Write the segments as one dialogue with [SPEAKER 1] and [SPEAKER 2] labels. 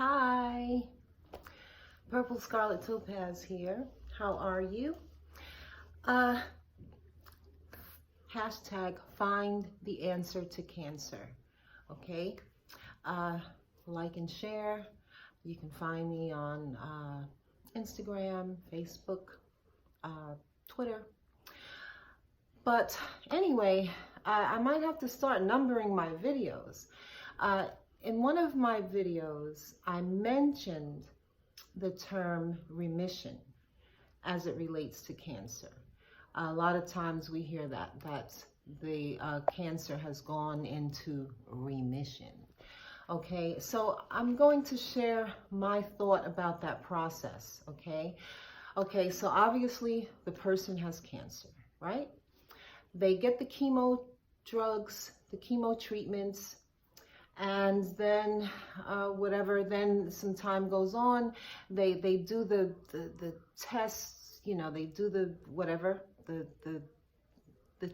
[SPEAKER 1] Hi, Purple Scarlet Topaz here. How are you? Hashtag find the answer to cancer. Okay. Like and share. You can find me on Instagram, Facebook, Twitter. But anyway, I might have to start numbering my videos. In one of my videos, I mentioned the term remission as it relates to cancer. A lot of times we hear that the cancer has gone into remission. Okay, so I'm going to share my thought about that process, okay? Okay, so obviously the person has cancer, right? They get the chemo drugs, the chemo treatments, and then then some time goes on, they do the tests, you know, they do the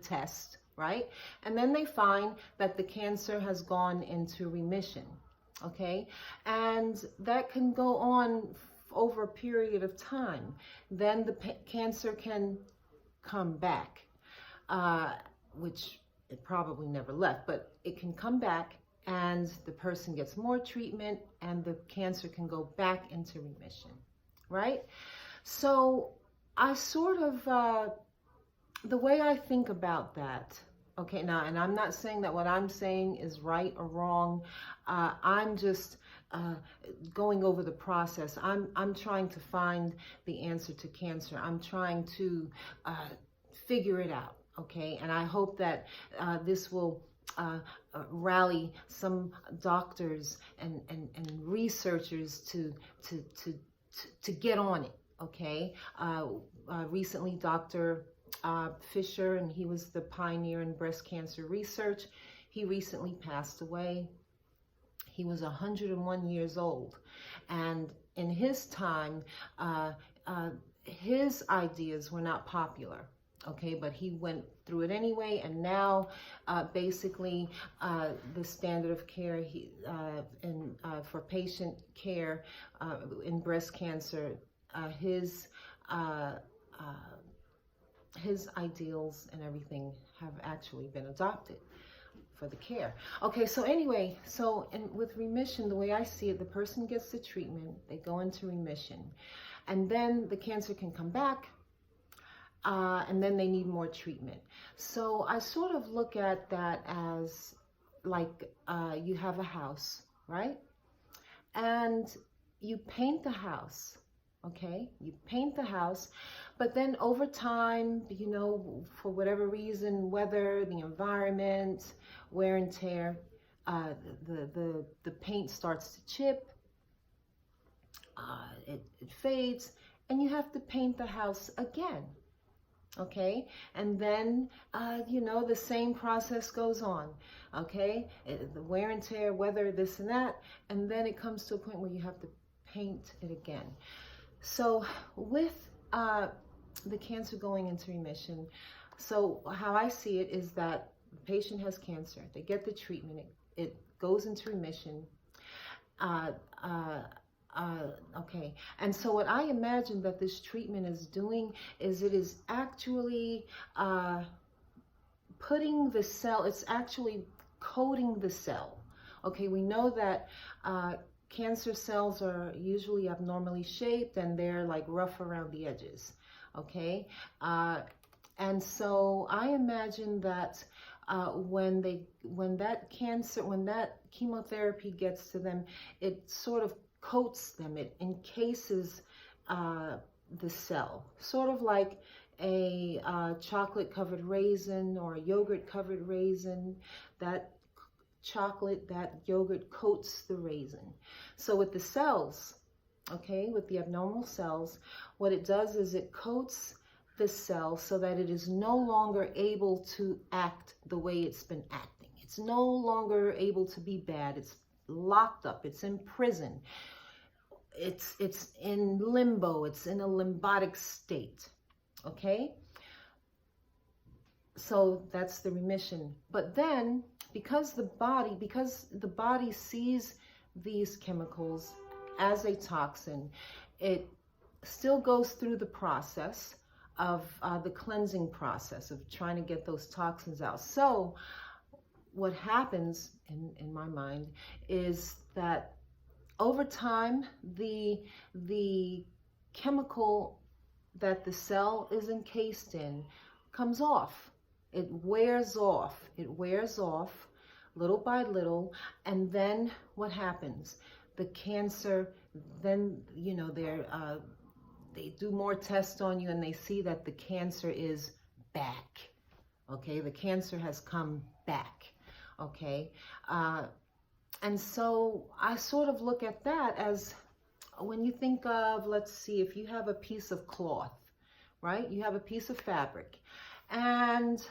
[SPEAKER 1] test, right? And then they find that the cancer has gone into remission, okay? And that can go on over a period of time. Then the cancer can come back, which it probably never left, but it can come back, and the person gets more treatment and the cancer can go back into remission, right? So I sort of, the way I think about that, okay, now, and I'm not saying that what I'm saying is right or wrong. I'm just going over the process. I'm trying to find the answer to cancer. I'm trying to figure it out, okay? And I hope that this will rally some doctors and researchers to get on it, okay? Recently, Dr. Fisher, and he was the pioneer in breast cancer research, he recently passed away. He was 101 years old, and in his time, his ideas were not popular. Okay, but he went through it anyway, and now basically the standard of care for patient care in breast cancer, his ideals and everything have actually been adopted for the care. Okay, so anyway, with remission, the way I see it, the person gets the treatment, they go into remission, and then the cancer can come back. And then they need more treatment. So I sort of look at that as like you have a house, right? And you paint the house, okay? You paint the house, but then over time, you know, for whatever reason, weather, the environment, wear and tear, the paint starts to chip, it fades, and you have to paint the house again. Okay, and then, you know, the same process goes on, okay? The wear and tear, weather, this and that, and then it comes to a point where you have to paint it again. So with the cancer going into remission, so how I see it is that the patient has cancer, they get the treatment, it goes into remission, okay, and so what I imagine that this treatment is doing is it is actually putting the cell, it's actually coating the cell. Okay, we know that cancer cells are usually abnormally shaped and they're like rough around the edges, okay? And so I imagine that when that chemotherapy gets to them, it sort of coats them, it encases the cell, sort of like a chocolate covered raisin or a yogurt covered raisin. That chocolate, that yogurt coats the raisin. So with the cells, okay, with the abnormal cells, what it does is it coats the cell so that it is no longer able to act the way it's been acting. It's no longer able to be bad. It's locked up, it's in prison, it's in limbo, it's in a limbotic state, okay? So that's the remission. But then, because the body sees these chemicals as a toxin, it still goes through the process of the cleansing process of trying to get those toxins out. So what happens in my mind is that over time, the chemical that the cell is encased in comes off. It wears off. It wears off little by little. And then what happens? The cancer, then, you know, they do more tests on you and they see that the cancer is back. Okay, the cancer has come back. Okay, and so I sort of look at that as, when you think of, let's see, if you have a piece of cloth, right? You have a piece of fabric, and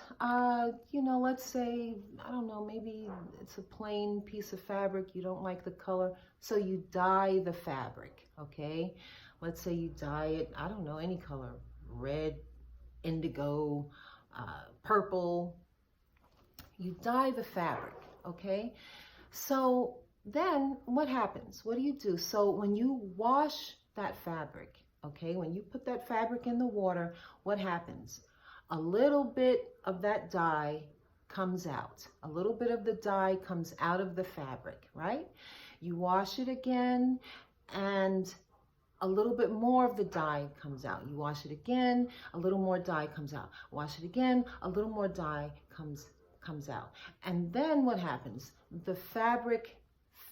[SPEAKER 1] you know, let's say, I don't know, maybe it's a plain piece of fabric, you don't like the color, so you dye the fabric. Okay, let's say you dye it, I don't know, any color, red, indigo, purple. You dye the fabric. Okay, so then what happens? What do you do? So when you wash that fabric, okay, when you put that fabric in the water, what happens? A little bit of that dye comes out. A little bit of the dye comes out of the fabric, right? You wash it again, and a little bit more of the dye comes out. You wash it again, a little more dye comes out. Wash it again, a little more dye comes out. And then what happens? The fabric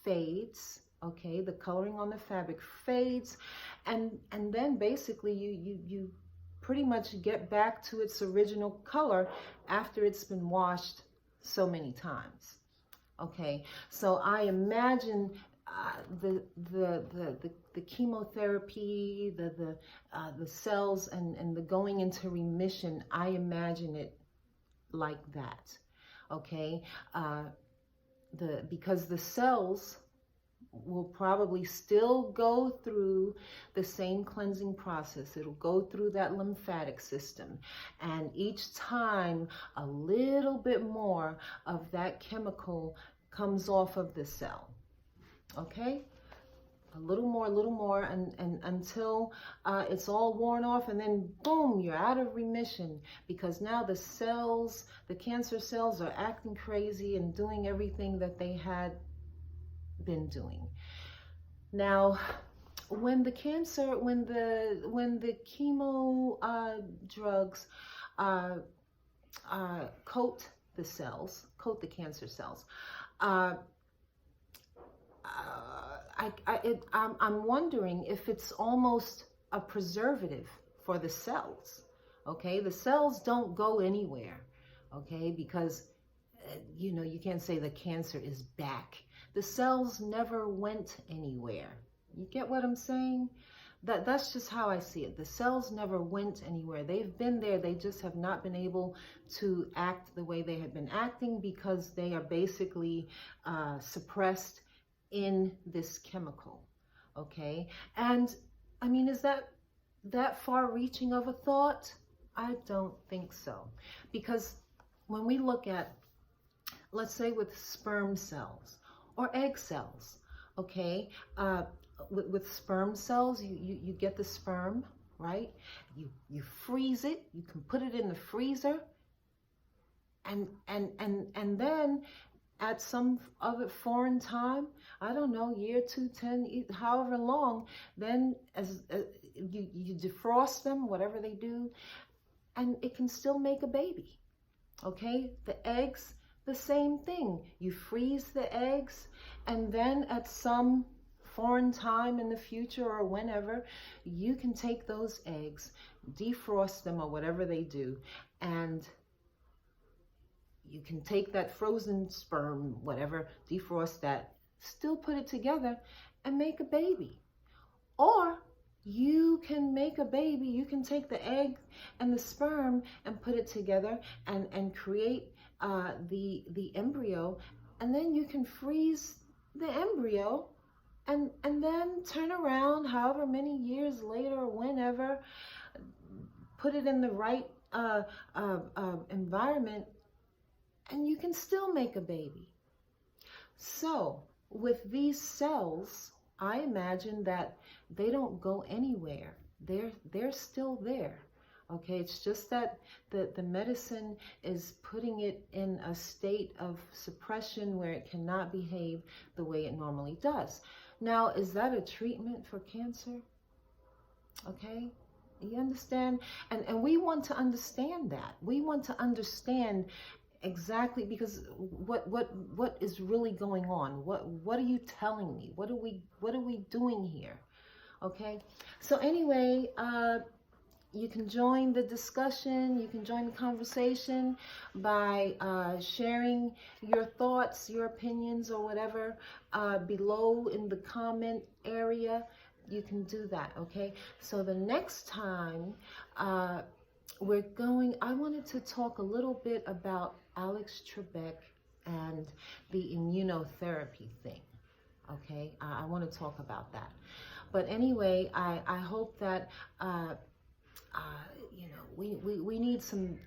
[SPEAKER 1] fades, okay? The coloring on the fabric fades, and then basically you pretty much get back to its original color after it's been washed so many times. Okay, so I imagine the chemotherapy, the cells, and the going into remission, I imagine it like that. Okay, because the cells will probably still go through the same cleansing process. It'll go through that lymphatic system, and each time a little bit more of that chemical comes off of the cell. Okay, a little more, and until it's all worn off, and then boom, you're out of remission, because now the cells, the cancer cells, are acting crazy and doing everything that they had been doing. Now, when the chemo drugs coat the cells, coat the cancer cells, I'm wondering if it's almost a preservative for the cells. Okay, the cells don't go anywhere. Okay, because you know, you can't say the cancer is back. The cells never went anywhere. You get what I'm saying? That's just how I see it. The cells never went anywhere. They've been there. They just have not been able to act the way they have been acting, because they are basically suppressed in this chemical. Okay, and I mean, is that far-reaching of a thought? I don't think so, because when we look at, let's say, with sperm cells or egg cells, okay, with sperm cells, you get the sperm, right? You freeze it. You can put it in the freezer, and then at some other foreign time, I don't know, year, 2, 10, however long, then as you defrost them, whatever they do, and it can still make a baby. Okay, the eggs, the same thing. You freeze the eggs, and then at some foreign time in the future or whenever, you can take those eggs, defrost them or whatever they do, and you can take that frozen sperm, whatever, defrost that, still put it together and make a baby. Or you can make a baby, you can take the egg and the sperm and put it together and create the embryo, and then you can freeze the embryo and then turn around however many years later or whenever, put it in the right environment, and you can still make a baby. So with these cells, I imagine that they don't go anywhere. They're still there. Okay, it's just that the medicine is putting it in a state of suppression where it cannot behave the way it normally does. Now, is that a treatment for cancer? Okay, you understand? And we want to understand that. We want to understand exactly, because what is really going on? What are you telling me? What are we doing here? Okay, so anyway, you can join the discussion, you can join the conversation by sharing your thoughts, your opinions, or whatever below in the comment area. You can do that, okay? So the next time I wanted to talk a little bit about Alex Trebek and the immunotherapy thing, okay? I want to talk about that. But anyway, I hope that we need some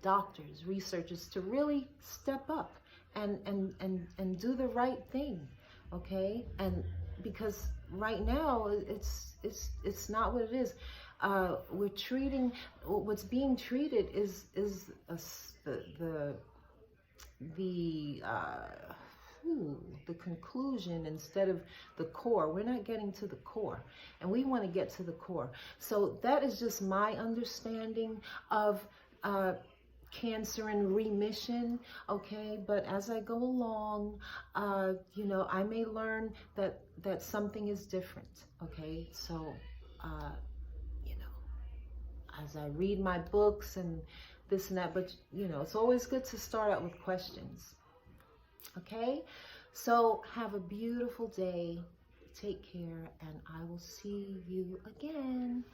[SPEAKER 1] doctors, researchers to really step up and do the right thing, okay? And because right now it's not what it is. We're treating, what's being treated is the conclusion instead of the core. We're not getting to the core, and we want to get to the core. So that is just my understanding of cancer and remission, okay? But as I go along, I may learn that something is different, okay? So, as I read my books and this and that, but it's always good to start out with questions. Okay, so have a beautiful day. Take care, and I will see you again.